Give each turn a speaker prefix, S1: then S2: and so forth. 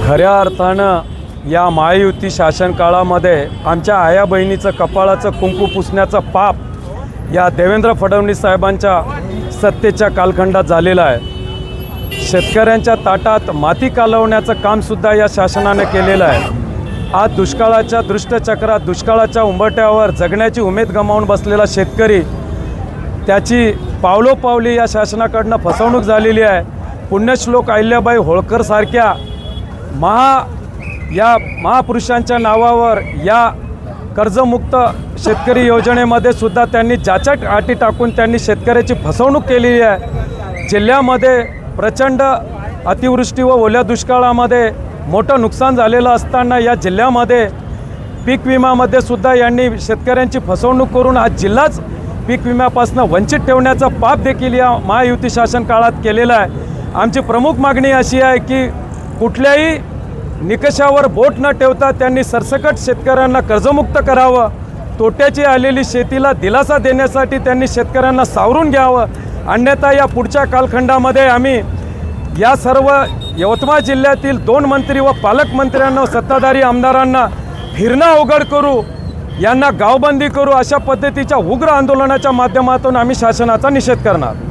S1: खऱ्या अर्थानं या महायुती शासन काळामध्ये आमच्या आया बहिणीचं कपाळाचं कुंकू पुसण्याचं पाप या देवेंद्र फडणवीस साहेबांच्या सत्तेच्या कालखंडात झालेलं आहे। शेतकऱ्यांच्या ताटात माती कालवण्याचं कामसुद्धा या शासनाने केलेलं आहे। आज दुष्काळाच्या दृष्टचक्रात दुष्काळाच्या उंबरठ्यावर जगण्याची उमेद गमावून बसलेला शेतकरी त्याची पावलोपावली या शासनाकडनं फसवणूक झालेली आहे। पुण्यश्लोक अहिल्याबाई होळकर सारख्या महापुरुषांच्या नावावर या कर्जमुक्त शेतकरी योजनेमध्ये सुद्धा त्यांनी जाचक अटी टाकून त्यांनी शेतकऱ्याची फसवणूक केलेली आहे। जिल्ह्यामध्ये प्रचंड अतिवृष्टी व ओल्या दुष्काळामध्ये मोठं नुकसान झालेलं असताना या जिल्ह्यामध्ये पीक विम्यामध्ये सुद्धा यांनी शेतकऱ्यांची फसवणूक करून हा जिल्हाच पीक विम्यापासून वंचित ठेवण्याचा पाप देखील या महायुती शासन काळात केलेला आहे। आमची प्रमुख मागणी अशी आहे की कुठल्याही निकषावर बोट न ठेवता त्यांनी सरसकट शेतकऱ्यांना कर्जमुक्त करावं। तोट्याची आलेली शेतीला दिलासा देण्यासाठी त्यांनी शेतकऱ्यांना सावरून घ्यावं, अन्यथा या पुढच्या कालखंडामध्ये आम्ही या सर्व यवतमाळ जिल्ह्यातील 2 मंत्री व पालकमंत्र्यांना सत्ताधारी आमदारांना फिरणं अवघड करू, यांना गावबंदी करू, अशा पद्धतीच्या उग्र आंदोलनाच्या माध्यमातून आम्ही शासनाचा निषेध करणार।